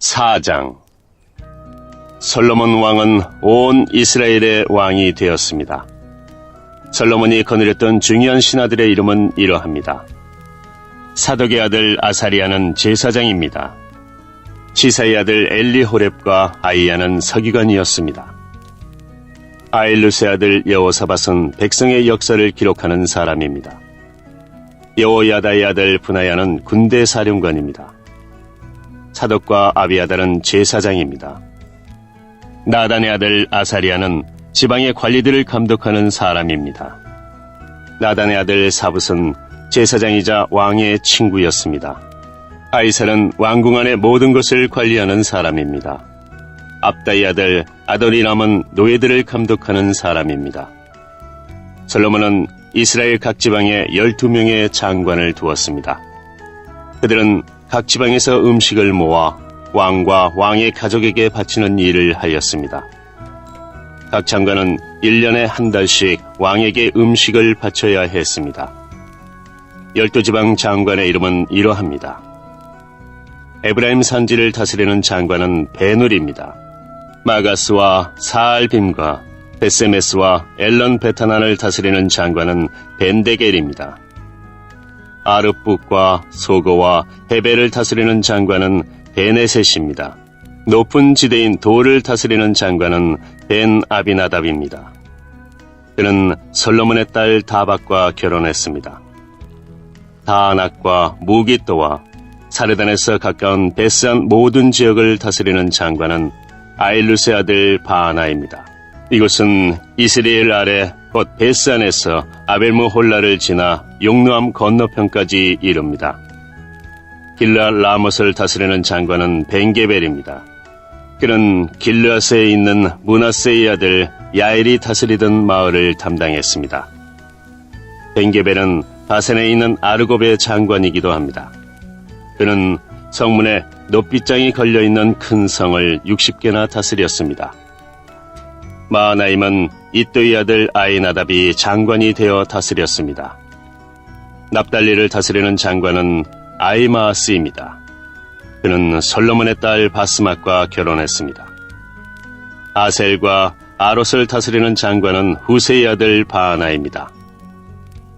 4장. 솔로몬 왕은 온 이스라엘의 왕이 되었습니다. 솔로몬이 거느렸던 중요한 신하들의 이름은 이러합니다. 사독의 아들 아사리아는 제사장입니다. 시사의 아들 엘리호렙과 아이야는 서기관이었습니다. 아일루스의 아들 여호사밧은 백성의 역사를 기록하는 사람입니다. 여호야다의 아들 브나야는 군대 사령관입니다. 사독과 아비아달은 제사장입니다. 나단의 아들 아사리아는 지방의 관리들을 감독하는 사람입니다. 나단의 아들 사붓은 제사장이자 왕의 친구였습니다. 아이살은 왕궁 안의 모든 것을 관리하는 사람입니다. 압다의 아들 아도니람은 노예들을 감독하는 사람입니다. 솔로몬은 이스라엘 각 지방에 12명의 장관을 두었습니다. 그들은 각 지방에서 음식을 모아 왕과 왕의 가족에게 바치는 일을 하였습니다. 각 장관은 1년에 한 달씩 왕에게 음식을 바쳐야 했습니다. 12지방 장관의 이름은 이러합니다. 에브라임 산지를 다스리는 장관은 베누리입니다. 마가스와 사알빔과 베세메스와 엘런 베타난을 다스리는 장관은 벤데겔입니다. 아르북과 소고와 헤벨을 다스리는 장관은 베네셋입니다. 높은 지대인 돌을 다스리는 장관은 벤 아비나답입니다. 그는 솔로몬의 딸 다박과 결혼했습니다. 다아낙과 무기또와 사르단에서 가까운 베스안 모든 지역을 다스리는 장관은 아일루스의 아들 바하나입니다. 이곳은 이스라엘 아래 곧 베스안에서 아벨무홀라를 지나 용르암 건너편까지 이릅니다. 길르앗 라못을 다스리는 장관은 벤게벨입니다. 그는 길르앗에 있는 므낫세의 아들 야엘이 다스리던 마을을 담당했습니다. 벤게벨은 바센에 있는 아르곱의 장관이기도 합니다. 그는 성문에 높빗장이 걸려있는 큰 성을 60개나 다스렸습니다. 마하나임은 이또의 아들 아이나답이 장관이 되어 다스렸습니다. 납달리를 다스리는 장관은 아이마아스입니다. 그는 솔로몬의 딸 바스맛과 결혼했습니다. 아셀과 아롯을 다스리는 장관은 후세의 아들 바하나입니다.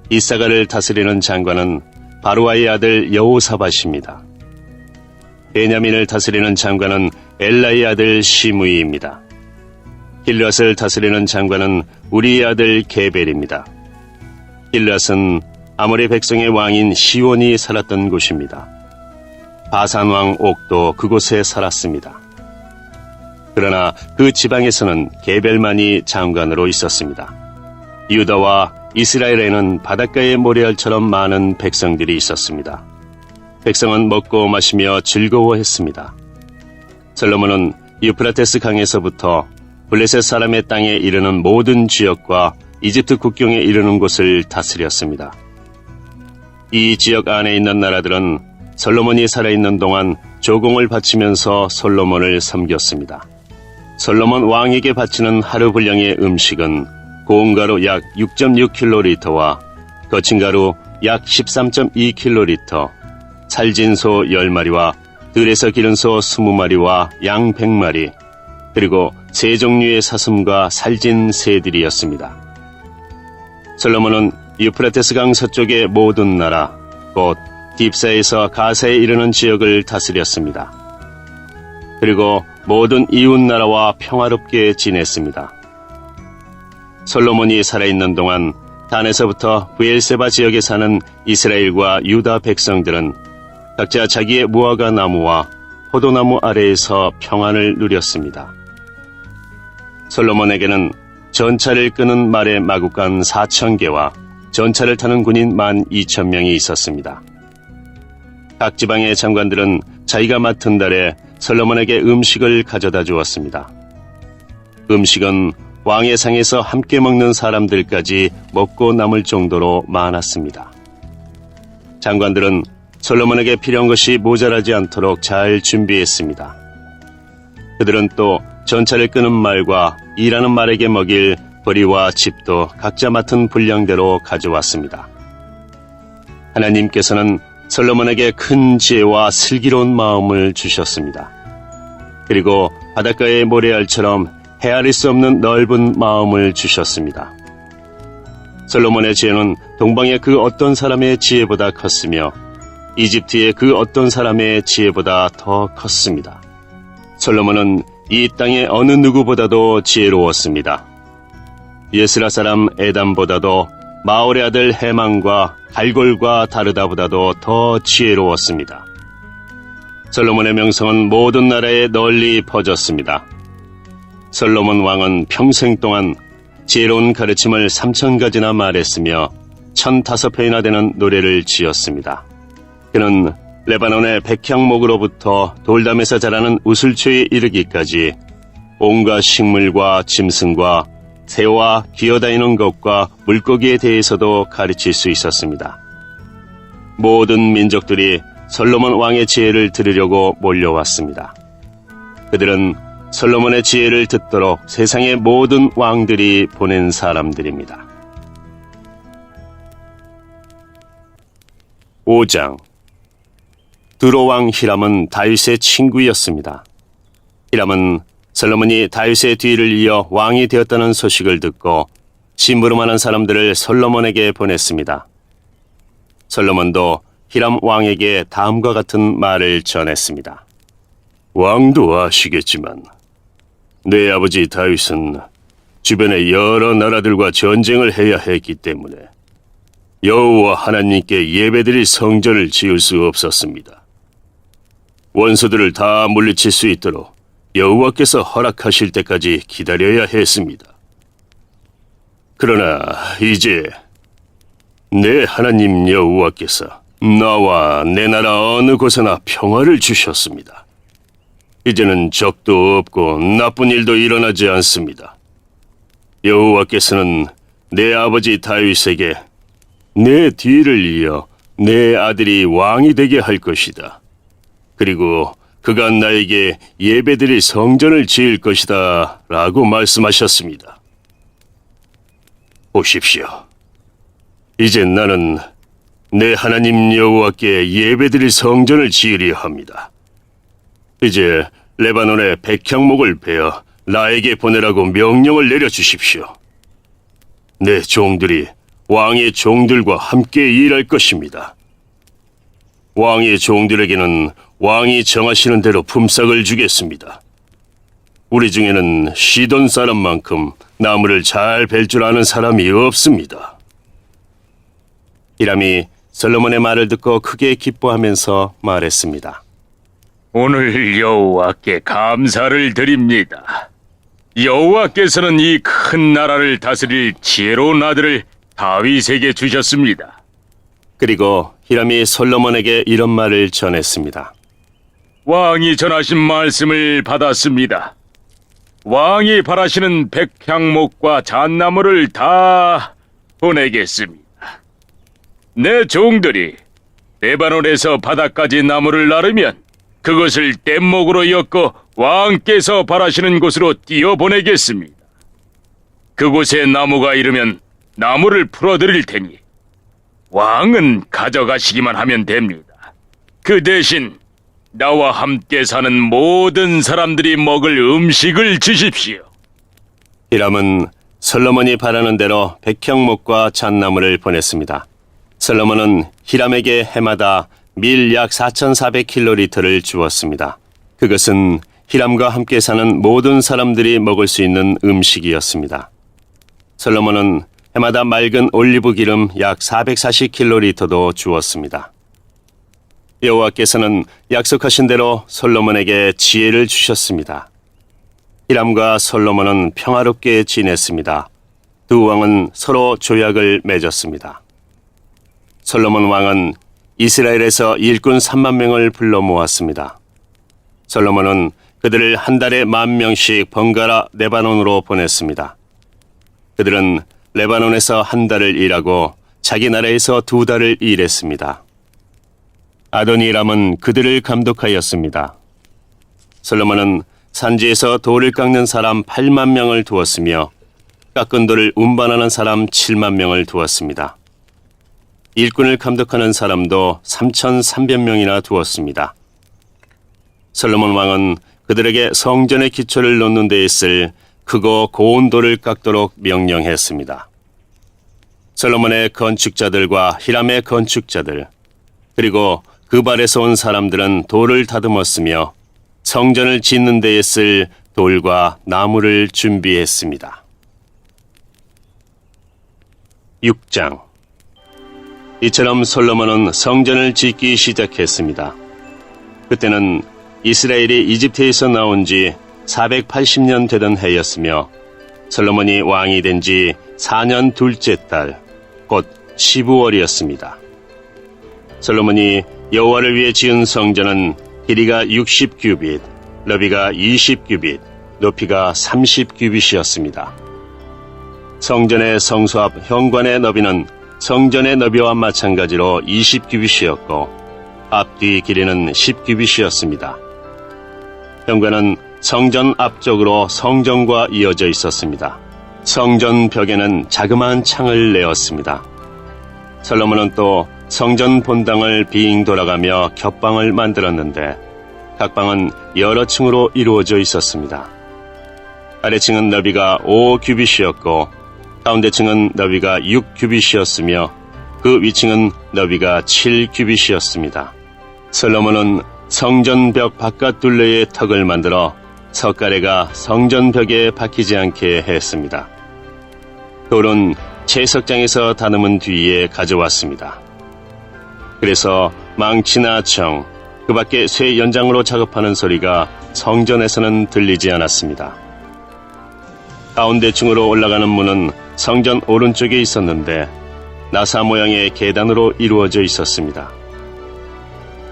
이사가를 다스리는 장관은 바루아의 아들 여호사밧입니다. 베냐민을 다스리는 장관은 엘라의 아들 시므이입니다. 길르앗을 다스리는 장관은 우리의 아들 게벨입니다. 길르앗은 아모리 백성의 왕인 시온이 살았던 곳입니다. 바산 왕 옥도 그곳에 살았습니다. 그러나 그 지방에서는 게벨만이 장관으로 있었습니다. 유다와 이스라엘에는 바닷가의 모래알처럼 많은 백성들이 있었습니다. 백성은 먹고 마시며 즐거워했습니다. 솔로몬은 유프라테스 강에서부터 블레셋 사람의 땅에 이르는 모든 지역과 이집트 국경에 이르는 곳을 다스렸습니다. 이 지역 안에 있는 나라들은 솔로몬이 살아있는 동안 조공을 바치면서 솔로몬을 섬겼습니다. 솔로몬 왕에게 바치는 하루 분량의 음식은 고운 가루 약 6.6kg와 거친 가루 약 13.2kg, 살진 소 10마리와 들에서 기른 소 20마리와 양 100마리, 그리고 세 종류의 사슴과 살진 새들이었습니다. 솔로몬은 유프라테스 강 서쪽의 모든 나라, 곧 딥사에서 가사에 이르는 지역을 다스렸습니다. 그리고 모든 이웃 나라와 평화롭게 지냈습니다. 솔로몬이 살아있는 동안 단에서부터 브엘세바 지역에 사는 이스라엘과 유다 백성들은 각자 자기의 무화과 나무와 포도나무 아래에서 평안을 누렸습니다. 솔로몬에게는 전차를 끄는 말의 마구간 4,000개와 전차를 타는 군인 12,000명이 있었습니다. 각 지방의 장관들은 자기가 맡은 달에 솔로몬에게 음식을 가져다 주었습니다. 음식은 왕의 상에서 함께 먹는 사람들까지 먹고 남을 정도로 많았습니다. 장관들은 솔로몬에게 필요한 것이 모자라지 않도록 잘 준비했습니다. 그들은 또 전차를 끄는 말과 일하는 말에게 먹일 보리와 짚도 각자 맡은 분량대로 가져왔습니다. 하나님께서는 솔로몬에게 큰 지혜와 슬기로운 마음을 주셨습니다. 그리고 바닷가의 모래알처럼 헤아릴 수 없는 넓은 마음을 주셨습니다. 솔로몬의 지혜는 동방의 그 어떤 사람의 지혜보다 컸으며 이집트의 그 어떤 사람의 지혜보다 더 컸습니다. 솔로몬은 이 땅의 어느 누구보다도 지혜로웠습니다. 예스라 사람 에담보다도 마올의 아들 헤만과 갈골과 다르다보다도 더 지혜로웠습니다. 솔로몬의 명성은 모든 나라에 널리 퍼졌습니다. 솔로몬 왕은 평생 동안 지혜로운 가르침을 3,000가지나 말했으며 1,005편이나 되는 노래를 지었습니다. 그는 레바논의 백향목으로부터 돌담에서 자라는 우슬초에 이르기까지 온갖 식물과 짐승과 새와 기어다니는 것과 물고기에 대해서도 가르칠 수 있었습니다. 모든 민족들이 솔로몬 왕의 지혜를 들으려고 몰려왔습니다. 그들은 솔로몬의 지혜를 듣도록 세상의 모든 왕들이 보낸 사람들입니다. 5장. 두로왕 히람은 다윗의 친구였습니다. 히람은 솔로몬이 다윗의 뒤를 이어 왕이 되었다는 소식을 듣고 심부름하는 사람들을 솔로몬에게 보냈습니다. 솔로몬도 히람 왕에게 다음과 같은 말을 전했습니다. 왕도 아시겠지만 내 아버지 다윗은 주변의 여러 나라들과 전쟁을 해야 했기 때문에 여호와 하나님께 예배드릴 성전을 지을 수 없었습니다. 원수들을 다 물리칠 수 있도록 여호와께서 허락하실 때까지 기다려야 했습니다. 그러나 이제 내 하나님 여호와께서 나와 내 나라 어느 곳에나 평화를 주셨습니다. 이제는 적도 없고 나쁜 일도 일어나지 않습니다. 여호와께서는 내 아버지 다윗에게 내 뒤를 이어 내 아들이 왕이 되게 할 것이다. 그리고 그가 나에게 예배드릴 성전을 지을 것이다 라고 말씀하셨습니다. 보십시오. 이제 나는 내 하나님 여호와께 예배드릴 성전을 지으려 합니다. 이제 레바논의 백향목을 베어 나에게 보내라고 명령을 내려주십시오. 내 종들이 왕의 종들과 함께 일할 것입니다. 왕의 종들에게는 왕이 정하시는 대로 품삯을 주겠습니다. 우리 중에는 시돈 사람만큼 나무를 잘 벨 줄 아는 사람이 없습니다. 히람이 솔로몬의 말을 듣고 크게 기뻐하면서 말했습니다. 오늘 여호와께 감사를 드립니다. 여호와께서는 이 큰 나라를 다스릴 지혜로운 아들을 다윗에게 주셨습니다. 그리고 히람이 솔로몬에게 이런 말을 전했습니다. 왕이 전하신 말씀을 받았습니다. 왕이 바라시는 백향목과 잣나무를 다 보내겠습니다. 내 종들이 레바논에서 바다까지 나무를 나르면 그것을 뗏목으로 엮어 왕께서 바라시는 곳으로 띄어보내겠습니다. 그곳에 나무가 이르면 나무를 풀어드릴 테니 왕은 가져가시기만 하면 됩니다. 그 대신 나와 함께 사는 모든 사람들이 먹을 음식을 주십시오. 히람은 솔로몬이 바라는 대로 백향목과 잣나무를 보냈습니다. 솔로몬은 히람에게 해마다 밀 약 4,400킬로리터를 주었습니다. 그것은 히람과 함께 사는 모든 사람들이 먹을 수 있는 음식이었습니다. 솔로몬은 해마다 맑은 올리브 기름 약 440킬로리터도 주었습니다. 여호와께서는 약속하신 대로 솔로몬에게 지혜를 주셨습니다. 히람과 솔로몬은 평화롭게 지냈습니다. 두 왕은 서로 조약을 맺었습니다. 솔로몬 왕은 이스라엘에서 일꾼 3만 명을 불러 모았습니다. 솔로몬은 그들을 한 달에 10,000명씩 번갈아 레바논으로 보냈습니다. 그들은 레바논에서 한 달을 일하고 자기 나라에서 2달을 일했습니다. 아도니람은 그들을 감독하였습니다. 솔로몬은 산지에서 돌을 깎는 사람 8만 명을 두었으며 깎은 돌을 운반하는 사람 7만 명을 두었습니다. 일꾼을 감독하는 사람도 3,300명이나 두었습니다. 솔로몬 왕은 그들에게 성전의 기초를 놓는 데에 쓸 크고 고운 돌을 깎도록 명령했습니다. 솔로몬의 건축자들과 히람의 건축자들, 그리고 그발에서 온 사람들은 돌을 다듬었으며 성전을 짓는 데에 쓸 돌과 나무를 준비했습니다. 6장. 이처럼 솔로몬은 성전을 짓기 시작했습니다. 그때는 이스라엘이 이집트에서 나온 지 480년 되던 해였으며 솔로몬이 왕이 된 지 4년 둘째 달, 곧 12월이었습니다. 솔로몬이 여호와를 위해 지은 성전은 길이가 60규빗, 너비가 20규빗, 높이가 30규빗이었습니다. 성전의 성소 앞 현관의 너비는 성전의 너비와 마찬가지로 20규빗이었고 앞뒤 길이는 10규빗이었습니다. 현관은 성전 앞쪽으로 성전과 이어져 있었습니다. 성전 벽에는 자그마한 창을 내었습니다. 솔로몬은 또 성전 본당을 빙 돌아가며 겹방을 만들었는데 각 방은 여러 층으로 이루어져 있었습니다. 아래층은 너비가 5규빗이었고 가운데 층은 너비가 6규빗이었으며 그 위층은 너비가 7규빗이었습니다. 솔로몬은 성전벽 바깥 둘레에 턱을 만들어 석가래가 성전벽에 박히지 않게 했습니다. 돌은 채석장에서 다듬은 뒤에 가져왔습니다. 그래서 망치나 청, 그 밖에 쇠 연장으로 작업하는 소리가 성전에서는 들리지 않았습니다. 가운데 층으로 올라가는 문은 성전 오른쪽에 있었는데 나사 모양의 계단으로 이루어져 있었습니다.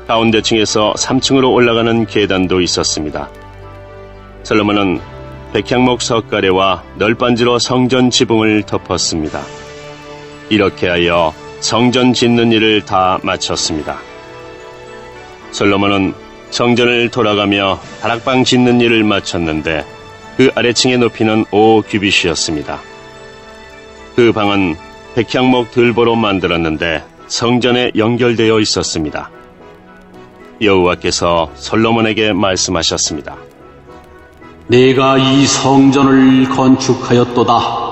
가운데 층에서 3층으로 올라가는 계단도 있었습니다. 솔로몬은 백향목 석가래와 널빤지로 성전 지붕을 덮었습니다. 이렇게 하여 성전 짓는 일을 다 마쳤습니다. 솔로몬은 성전을 돌아가며 다락방 짓는 일을 마쳤는데 그 아래층의 높이는 5규빗이었습니다. 그 방은 백향목 들보로 만들었는데 성전에 연결되어 있었습니다. 여호와께서 솔로몬에게 말씀하셨습니다. 내가 이 성전을 건축하였도다.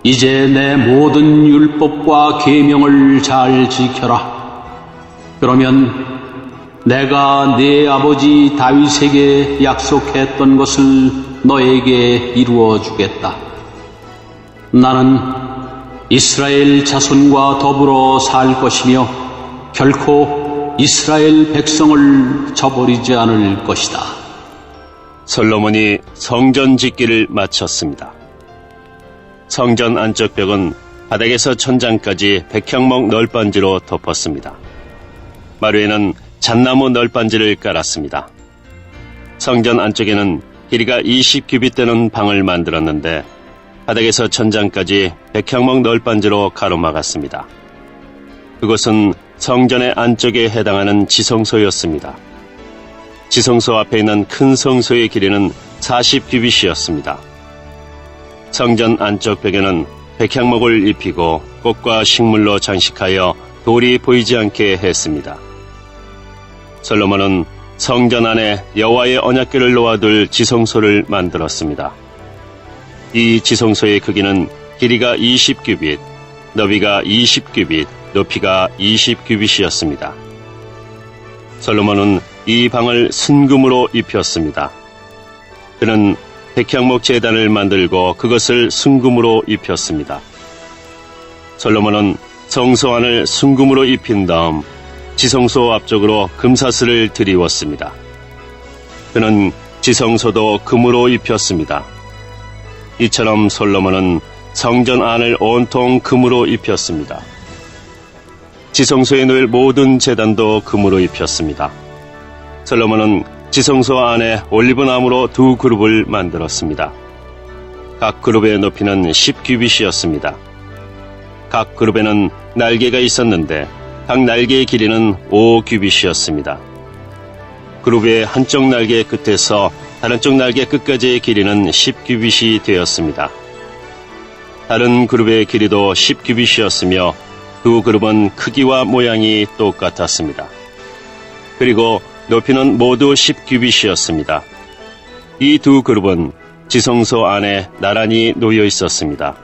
이제 내 모든 율법과 계명을 잘 지켜라. 그러면 내가 네 아버지 다윗에게 약속했던 것을 너에게 이루어 주겠다. 나는 이스라엘 자손과 더불어 살 것이며 결코 이스라엘 백성을 저버리지 않을 것이다. 솔로몬이 성전 짓기를 마쳤습니다. 성전 안쪽 벽은 바닥에서 천장까지 백향목 널빤지로 덮었습니다. 마루에는 잣나무 널빤지를 깔았습니다. 성전 안쪽에는 길이가 20규빗 되는 방을 만들었는데 바닥에서 천장까지 백향목 널빤지로 가로막았습니다. 그곳은 성전의 안쪽에 해당하는 지성소였습니다. 지성소 앞에 있는 큰 성소의 길이는 40규빗이었습니다. 성전 안쪽 벽에는 백향목을 입히고 꽃과 식물로 장식하여 돌이 보이지 않게 했습니다. 솔로몬은 성전 안에 여호와의 언약궤를 놓아둘 지성소를 만들었습니다. 이 지성소의 크기는 길이가 20규빗, 너비가 20규빗, 높이가 20규빗이었습니다. 솔로몬은 이 방을 순금으로 입혔습니다. 그는 백향목 제단을 만들고 그것을 순금으로 입혔습니다. 솔로몬은 성소 안을 순금으로 입힌 다음 지성소 앞쪽으로 금사슬을 들이웠습니다. 그는 지성소도 금으로 입혔습니다. 이처럼 솔로몬은 성전 안을 온통 금으로 입혔습니다. 지성소에 놓일 모든 제단도 금으로 입혔습니다. 솔로몬은 지성소 안에 올리브나무로 2그룹을 만들었습니다. 각 그룹의 높이는 10규빗이었습니다. 각 그룹에는 날개가 있었는데 각 날개의 길이는 5규빗이었습니다. 그룹의 한쪽 날개 끝에서 다른 쪽 날개 끝까지의 길이는 10규빗이 되었습니다. 다른 그룹의 길이도 10규빗이었으며 두 그룹은 크기와 모양이 똑같았습니다. 그리고 높이는 모두 10규빗이었습니다. 이 두 그룹은 지성소 안에 나란히 놓여 있었습니다.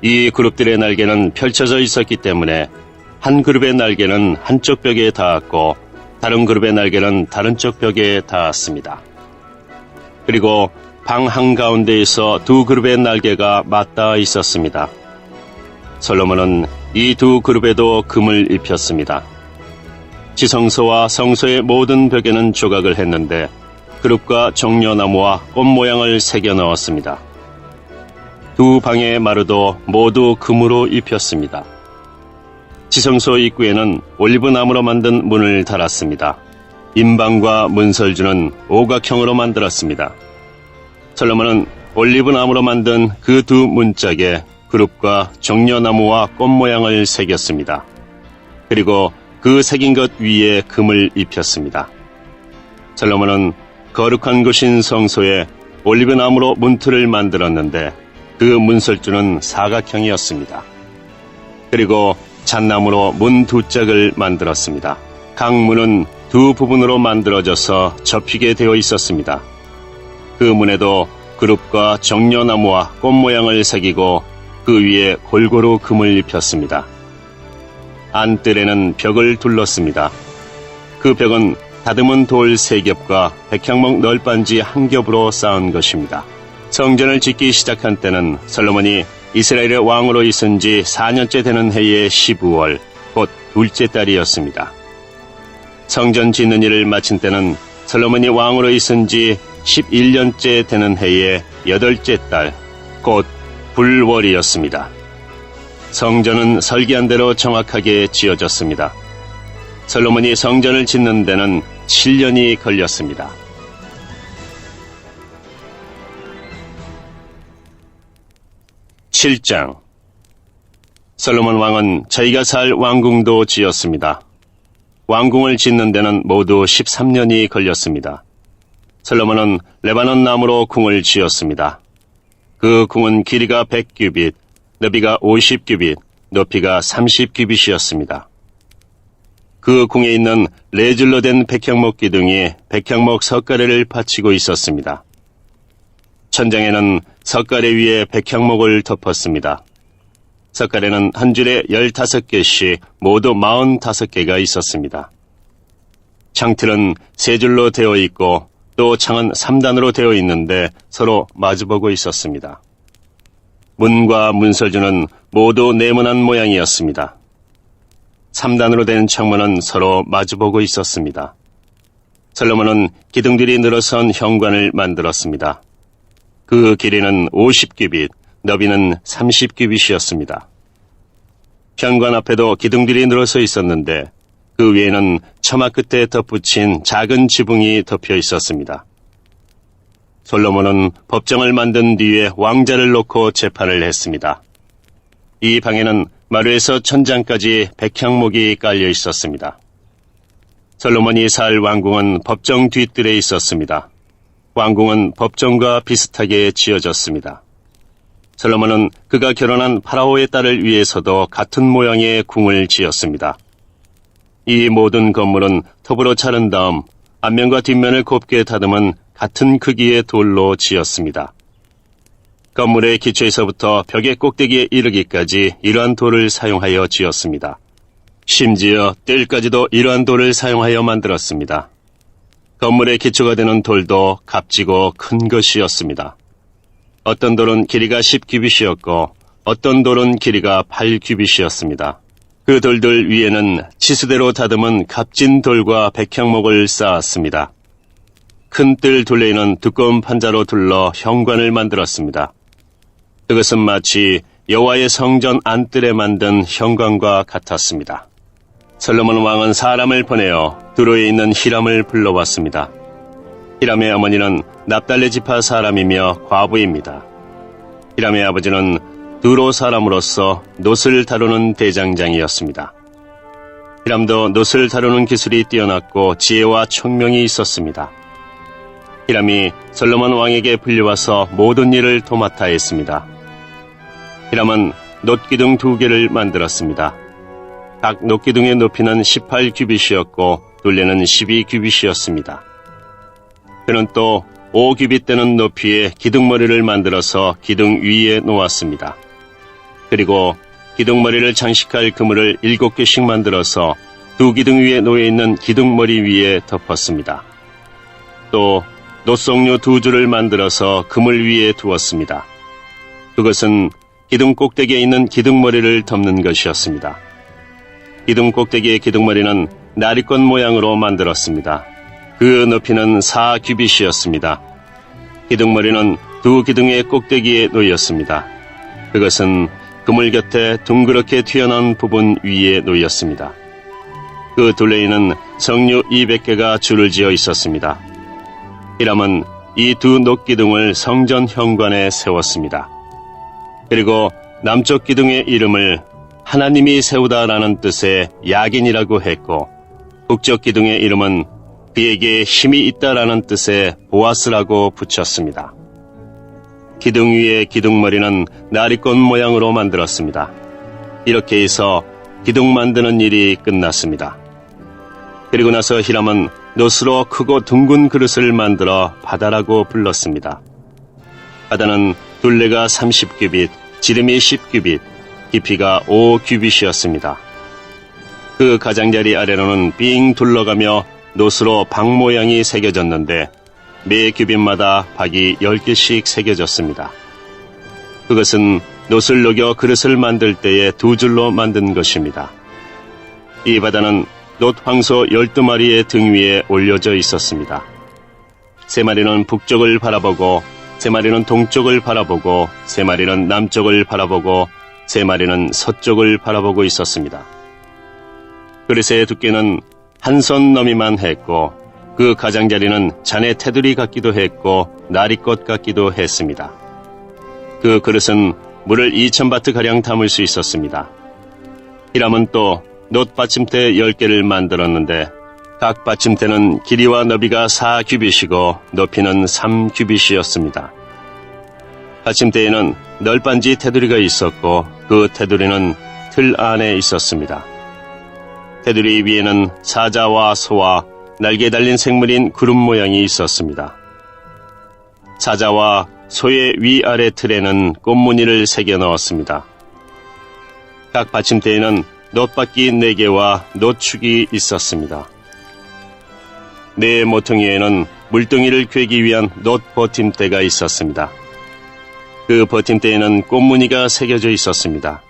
이 그룹들의 날개는 펼쳐져 있었기 때문에 한 그룹의 날개는 한쪽 벽에 닿았고 다른 그룹의 날개는 다른 쪽 벽에 닿았습니다. 그리고 방 한가운데에서 두 그룹의 날개가 맞닿아 있었습니다. 솔로몬은 이 두 그룹에도 금을 입혔습니다. 지성소와 성소의 모든 벽에는 조각을 했는데 그룹과 종려나무와 꽃 모양을 새겨 넣었습니다. 두 방의 마루도 모두 금으로 입혔습니다. 지성소 입구에는 올리브나무로 만든 문을 달았습니다. 임방과 문설주는 오각형으로 만들었습니다. 솔로몬은 올리브나무로 만든 그 두 문짝에 그룹과 종려나무와 꽃 모양을 새겼습니다. 그리고 그 새긴 것 위에 금을 입혔습니다. 솔로몬은 거룩한 곳인 성소에 올리브나무로 문틀을 만들었는데 그 문설주는 사각형이었습니다. 그리고 잣나무로 문 두 짝을 만들었습니다. 각 문은 두 부분으로 만들어져서 접히게 되어 있었습니다. 그 문에도 그룹과 종려나무와 꽃 모양을 새기고 그 위에 골고루 금을 입혔습니다. 안뜰에는 벽을 둘렀습니다. 그 벽은 다듬은 돌 3겹과 백향목 널빤지 1겹으로 쌓은 것입니다. 성전을 짓기 시작한 때는 솔로몬이 이스라엘의 왕으로 있은 지 4년째 되는 해의 12월, 곧 둘째 달이었습니다. 성전 짓는 일을 마친 때는 솔로몬이 왕으로 있은 지 11년째 되는 해의 8째 달, 곧 불월이었습니다. 성전은 설계한 대로 정확하게 지어졌습니다. 솔로몬이 성전을 짓는 데는 7년이 걸렸습니다. (7장) 솔로몬 왕은 자기가 살 왕궁도 지었습니다. 왕궁을 짓는 데는 모두 13년이 걸렸습니다. 솔로몬은 레바논 나무로 궁을 지었습니다. 그 궁은 길이가 100규빗, 너비가 50규빗, 높이가 30규빗이었습니다. 그 궁에 있는 레줄로 된 백향목 기둥이 백향목 석가래를 받치고 있었습니다. 천장에는 석가래 위에 백향목을 덮었습니다. 석가래는 한 줄에 15개씩 모두 45개가 있었습니다. 창틀은 3줄로 되어 있고 또 창은 3단으로 되어 있는데 서로 마주보고 있었습니다. 문과 문설주는 모두 네모난 모양이었습니다. 3단으로 된 창문은 서로 마주보고 있었습니다. 솔로몬은 기둥들이 늘어선 현관을 만들었습니다. 그 길이는 50규빗, 너비는 30규빗이었습니다. 현관 앞에도 기둥들이 늘어서 있었는데 그 위에는 처마 끝에 덧붙인 작은 지붕이 덮여 있었습니다. 솔로몬은 법정을 만든 뒤에 왕자를 놓고 재판을 했습니다. 이 방에는 마루에서 천장까지 백향목이 깔려 있었습니다. 솔로몬이 살 왕궁은 법정 뒷뜰에 있었습니다. 왕궁은 법정과 비슷하게 지어졌습니다. 솔로몬은 그가 결혼한 파라오의 딸을 위해서도 같은 모양의 궁을 지었습니다. 이 모든 건물은 톱으로 자른 다음 앞면과 뒷면을 곱게 다듬은 같은 크기의 돌로 지었습니다. 건물의 기초에서부터 벽의 꼭대기에 이르기까지 이러한 돌을 사용하여 지었습니다. 심지어 뜰까지도 이러한 돌을 사용하여 만들었습니다. 건물의 기초가 되는 돌도 값지고 큰 것이었습니다. 어떤 돌은 길이가 10규빗이었고 어떤 돌은 길이가 8규빗이었습니다. 그 돌들 위에는 치수대로 다듬은 값진 돌과 백향목을 쌓았습니다. 큰 뜰 둘레에는 두꺼운 판자로 둘러 현관을 만들었습니다. 그것은 마치 여호와의 성전 안뜰에 만든 현관과 같았습니다. 솔로몬 왕은 사람을 보내어 두로에 있는 히람을 불러왔습니다. 히람의 어머니는 납달리 지파 사람이며 과부입니다. 히람의 아버지는 두로 사람으로서 놋을 다루는 대장장이었습니다. 히람도 놋을 다루는 기술이 뛰어났고 지혜와 총명이 있었습니다. 히람이 솔로몬 왕에게 불려와서 모든 일을 도맡아 했습니다. 히람은 놋기둥 2개를 만들었습니다. 각 놋기둥의 높이는 18규빗이었고 둘레는 12규빗이었습니다. 그는 또 5규빗 되는 높이의 기둥머리를 만들어서 기둥 위에 놓았습니다. 그리고 기둥머리를 장식할 그물을 7개씩 만들어서 두 기둥 위에 놓여있는 기둥머리 위에 덮었습니다. 또 노송류 2줄을 만들어서 그물 위에 두었습니다. 그것은 기둥 꼭대기에 있는 기둥머리를 덮는 것이었습니다. 기둥 꼭대기의 기둥머리는 나리꽃 모양으로 만들었습니다. 그 높이는 4규빗이었습니다. 기둥머리는 두 기둥의 꼭대기에 놓였습니다. 그것은 그물 곁에 둥그렇게 튀어나온 부분 위에 놓였습니다. 그 둘레에는 성류 200개가 줄을 지어 있었습니다. 히람은 이 두 녹기둥을 성전 현관에 세웠습니다. 그리고 남쪽 기둥의 이름을 하나님이 세우다라는 뜻의 야긴이라고 했고, 북쪽 기둥의 이름은 그에게 힘이 있다라는 뜻의 보아스라고 붙였습니다. 기둥 위의 기둥머리는 나리꽃 모양으로 만들었습니다. 이렇게 해서 기둥 만드는 일이 끝났습니다. 그리고 나서 히람은 노스로 크고 둥근 그릇을 만들어 바다라고 불렀습니다. 바다는 둘레가 30규빗, 지름이 10규빗, 깊이가 5규빗이었습니다. 그 가장자리 아래로는 빙 둘러가며 노스로 박 모양이 새겨졌는데 매 규빗마다 박이 10개씩 새겨졌습니다. 그것은 노스를 녹여 그릇을 만들 때에 2줄로 만든 것입니다. 이 바다는 놋 황소 12마리의 등 위에 올려져 있었습니다. 3마리는 북쪽을 바라보고, 3마리는 동쪽을 바라보고, 3마리는 남쪽을 바라보고, 3마리는 서쪽을 바라보고 있었습니다. 그릇의 두께는 한 손 너미만 했고, 그 가장자리는 잔의 테두리 같기도 했고 나리꽃 같기도 했습니다. 그 그릇은 물을 2000바트가량 담을 수 있었습니다. 히람은 또 놋 받침대 10개를 만들었는데 각 받침대는 길이와 너비가 4규빗이고 높이는 3규빗이었습니다. 받침대에는 널빤지 테두리가 있었고 그 테두리는 틀 안에 있었습니다. 테두리 위에는 사자와 소와 날개 달린 생물인 구름 모양이 있었습니다. 사자와 소의 위아래 틀에는 꽃무늬를 새겨 넣었습니다. 각 받침대에는 놋바퀴 4개와 놋축이 있었습니다. 네 모퉁이에는 물동이를 꿰기 위한 놋 버팀대가 있었습니다. 그 버팀대에는 꽃무늬가 새겨져 있었습니다.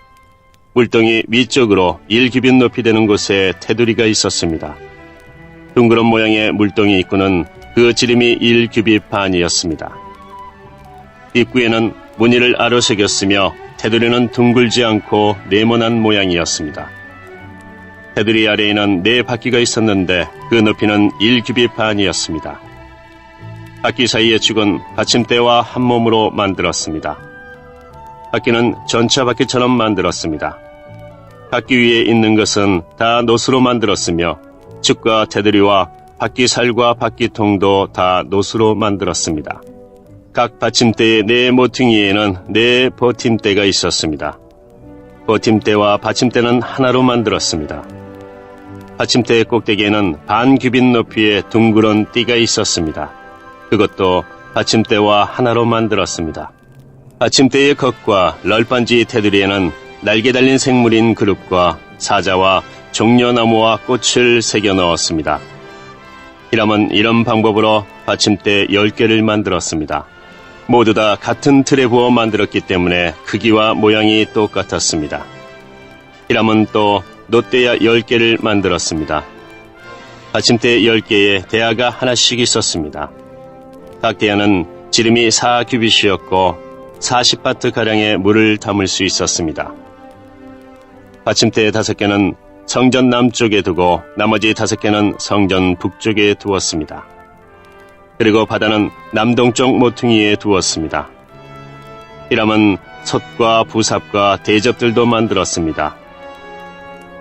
물동이 위쪽으로 1규빗 높이 되는 곳에 테두리가 있었습니다. 둥그런 모양의 물동이 입구는 그 지름이 1규빗 반이었습니다. 입구에는 무늬를 아로새겼으며 테두리는 둥글지 않고 네모난 모양이었습니다. 테두리 아래에는 4바퀴가 있었는데 그 높이는 1규빗 반이었습니다. 바퀴 사이의 축은 받침대와 한 몸으로 만들었습니다. 바퀴는 전차 바퀴처럼 만들었습니다. 바퀴 위에 있는 것은 다 놋으로 만들었으며 축과 테두리와 바퀴살과 바퀴통도 다 놋으로 만들었습니다. 각 받침대의 4 모퉁이에는 4 버팀대가 있었습니다. 버팀대와 받침대는 하나로 만들었습니다. 받침대의 꼭대기에는 반 규빗 높이의 둥그런 띠가 있었습니다. 그것도 받침대와 하나로 만들었습니다. 받침대의 겉과 널빤지 테두리에는 날개 달린 생물인 그룹과 사자와 종려나무와 꽃을 새겨 넣었습니다. 히람은 이런 방법으로 받침대 10개를 만들었습니다. 모두 다 같은 틀에 부어 만들었기 때문에 크기와 모양이 똑같았습니다. 히람은 또 놋대야 10개를 만들었습니다. 받침대 10개에 대야가 하나씩 있었습니다. 각 대야는 지름이 4규빗이었고 40바트가량의 물을 담을 수 있었습니다. 받침대 5개는 성전 남쪽에 두고 나머지 5개는 성전 북쪽에 두었습니다. 그리고 바다는 남동쪽 모퉁이에 두었습니다. 히람은 솥과 부삽과 대접들도 만들었습니다.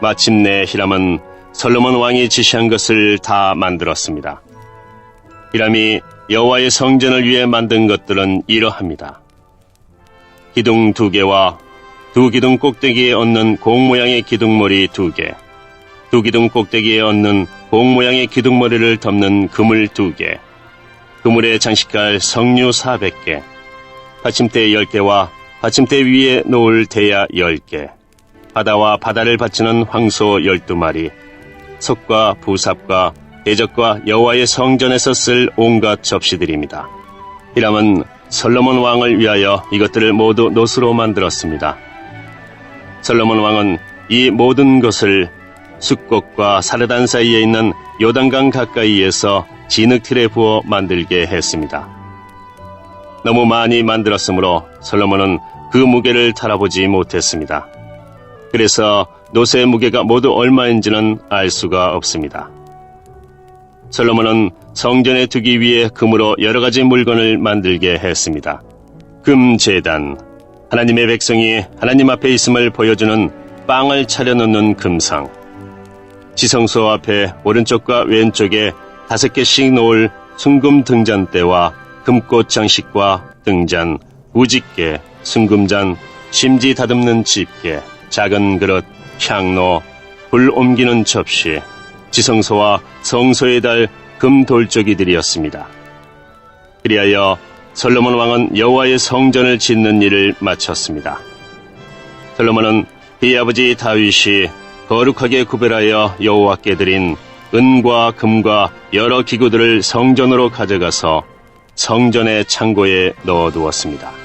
마침내 히람은 솔로몬 왕이 지시한 것을 다 만들었습니다. 히람이 여호와의 성전을 위해 만든 것들은 이러합니다. 기둥 2개와 두 기둥 꼭대기에 얹는 공 모양의 기둥머리 2개, 두 기둥 꼭대기에 얹는 공 모양의 기둥머리를 덮는 그물 2개, 그물에 장식할 석류 400개, 받침대 10개와 받침대 위에 놓을 대야 10개, 바다와 바다를 받치는 황소 12마리, 석과 부삽과 대적과 여호와의 성전에서 쓸 온갖 접시들입니다. 히람은 솔로몬 왕을 위하여 이것들을 모두 노수로 만들었습니다. 솔로몬 왕은 이 모든 것을 숫곳과 사르단 사이에 있는 요단강 가까이에서 진흙틀에 부어 만들게 했습니다. 너무 많이 만들었으므로 솔로몬은 그 무게를 달아보지 못했습니다. 그래서 노새의 무게가 모두 얼마인지는 알 수가 없습니다. 솔로몬은 성전에 두기 위해 금으로 여러 가지 물건을 만들게 했습니다. 금 제단, 하나님의 백성이 하나님 앞에 있음을 보여주는 빵을 차려놓는 금상, 지성소 앞에 오른쪽과 왼쪽에 5개씩 놓을 순금 등잔대와 금꽃 장식과 등잔, 우직개, 순금잔, 심지 다듬는 집게, 작은 그릇, 향로, 불 옮기는 접시, 지성소와 성소에 달 금 돌조기들이었습니다. 그리하여 솔로몬 왕은 여호와의 성전을 짓는 일을 마쳤습니다. 솔로몬은 그의 아버지 다윗이 거룩하게 구별하여 여호와께 드린 은과 금과 여러 기구들을 성전으로 가져가서 성전의 창고에 넣어두었습니다.